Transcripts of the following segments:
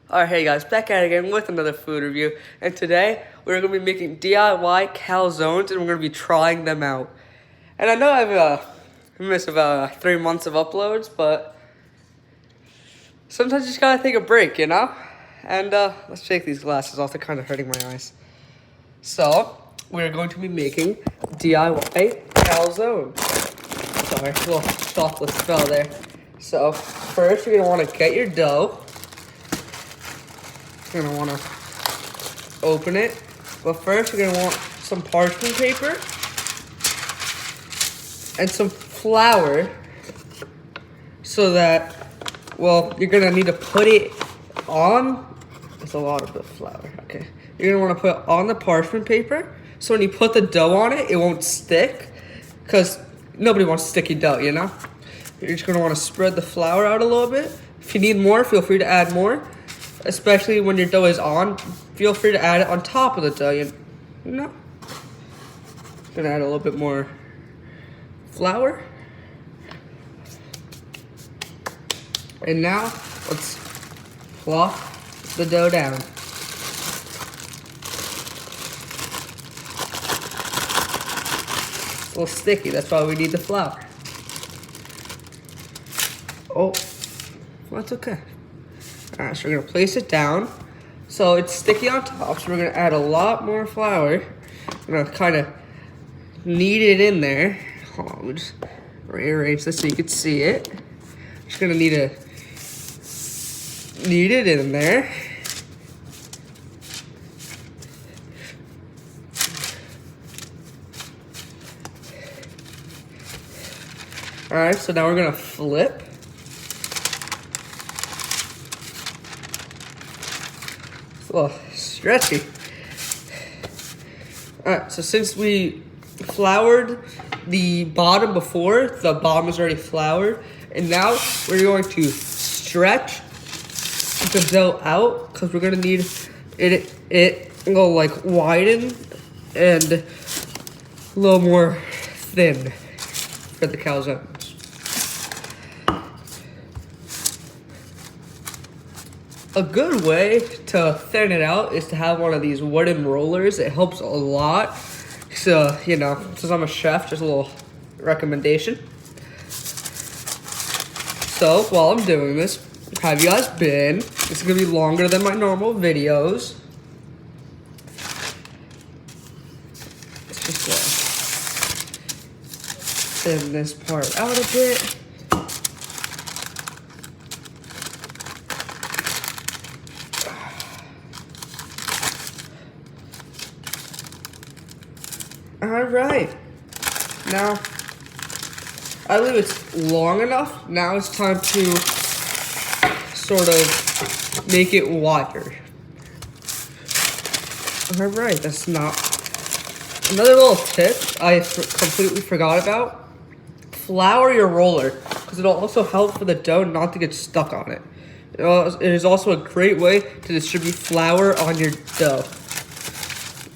Alright, hey guys, back at it again with another food review. And today, we're going to be making DIY calzones and we're going to be trying them out. And I know I've missed about 3 months of uploads, but sometimes you just gotta take a break, you know? And let's take these glasses off, they're kind of hurting my eyes. So, we're going to be making DIY calzones. Sorry, a little chocolate fell there. So, first you're going to want to get your dough. You're going to want to open it. But first you're going to want some parchment paper and some flour so that, well, you're going to need to put it on. There's a lot of the flour, okay. You're going to want to put it on the parchment paper so when you put the dough on it, it won't stick because nobody wants sticky dough, you know? You're just going to want to spread the flour out a little bit. If you need more, feel free to add more. Especially when your dough is on, feel free to add it on top of the dough, you know? Gonna add a little bit more flour. And now, let's plop the dough down. It's a little sticky, that's why we need the flour. Oh, well, that's okay. Alright, so we're gonna place it down. So it's sticky on top, so we're gonna add a lot more flour. We're gonna kind of knead it in there. Hold on, we'll just rearrange this so you can see it. Just gonna need to knead it in there. Alright, so now we're gonna flip. It's a little stretchy. Alright, so since we floured the bottom before, the bottom is already floured, and now we're going to stretch the dough out because we're gonna need it go like widen and a little more thin for the calzones. A good way to thin it out is to have one of these wooden rollers. It helps a lot. So, you know, since I'm a chef, just a little recommendation. So, while I'm doing this, how have you guys been? It's gonna be longer than my normal videos. Let's just thin this part out a bit. Alright, now, I believe it's long enough. Now it's time to sort of make it wider. Alright, that's not... Another little tip I completely forgot about. Flour your roller, because it'll also help for the dough not to get stuck on it. It is also a great way to distribute flour on your dough.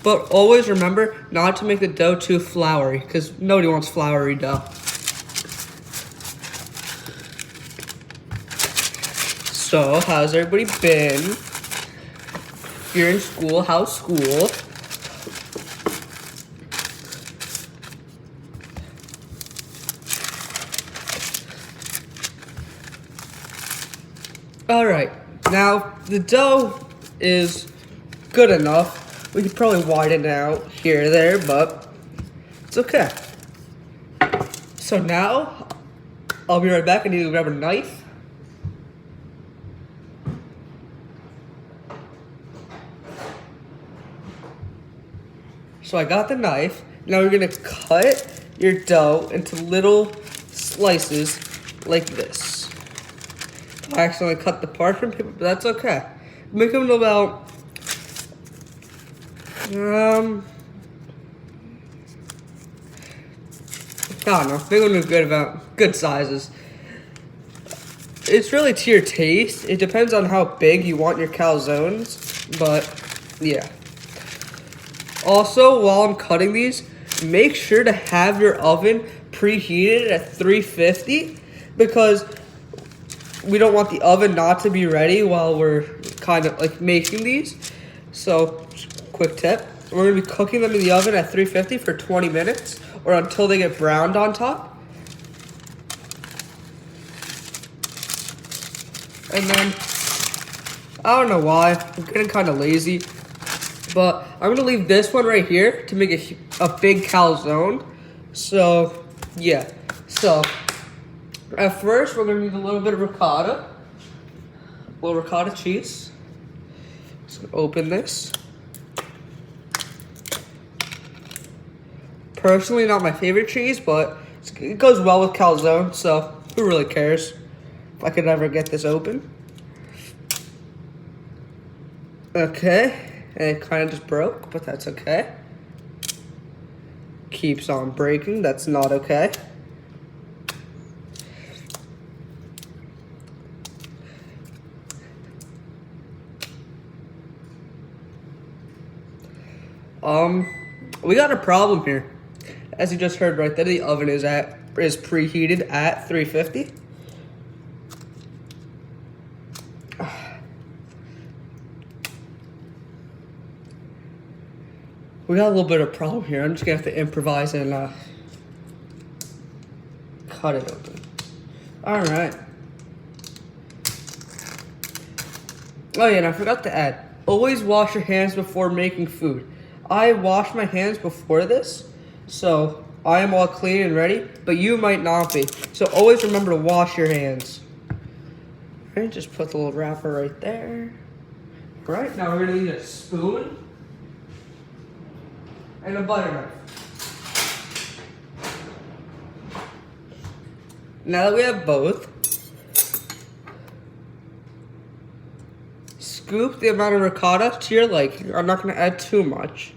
But always remember not to make the dough too floury, because nobody wants floury dough. So, how's everybody been? If you're in school, how's school? Alright, now the dough is good enough. We could probably widen it out here or there, but it's okay. So now, I'll be right back. I need to grab a knife. So I got the knife. Now we're gonna cut your dough into little slices like this. I accidentally cut the parchment paper, but that's okay. Make them about I don't know, they look good, about good sizes. It's really to your taste. It depends on how big you want your calzones, but yeah. Also, while I'm cutting these, make sure to have your oven preheated at 350 because we don't want the oven not to be ready while we're kind of like making these. So, quick tip. We're gonna be cooking them in the oven at 350 for 20 minutes or until they get browned on top. And then, I don't know why, I'm getting kind of lazy, but I'm gonna leave this one right here to make a big calzone. So, yeah. So, at first, we're gonna need a little bit of ricotta. A little ricotta cheese. Just gonna open this. Personally, not my favorite cheese, but it goes well with calzone, so who really cares if I could ever get this open. Okay, and it kind of just broke, but that's okay. Keeps on breaking, that's not okay. We got a problem here. As you just heard right there, the oven is preheated at 350. We got a little bit of a problem here. I'm just gonna have to improvise and cut it open. All right. Oh yeah, and I forgot to add, always wash your hands before making food. I washed my hands before this, so I am all clean and ready, but you might not be. So always remember to wash your hands. All right, just put the little wrapper right there. All right, now we're gonna need a spoon and a butter knife. Now that we have both, scoop the amount of ricotta to your liking. I'm not gonna add too much.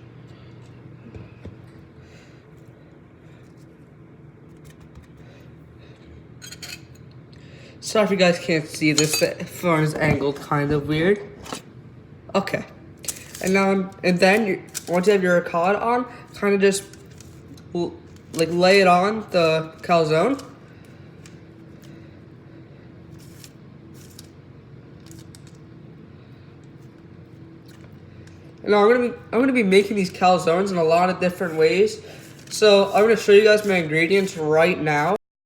Sorry if you guys can't see this, the phone is angled kind of weird. Okay. And then once you have your ricotta on, kind of just like lay it on the calzone. Now I'm gonna be making these calzones in a lot of different ways. So I'm gonna show you guys my ingredients right now.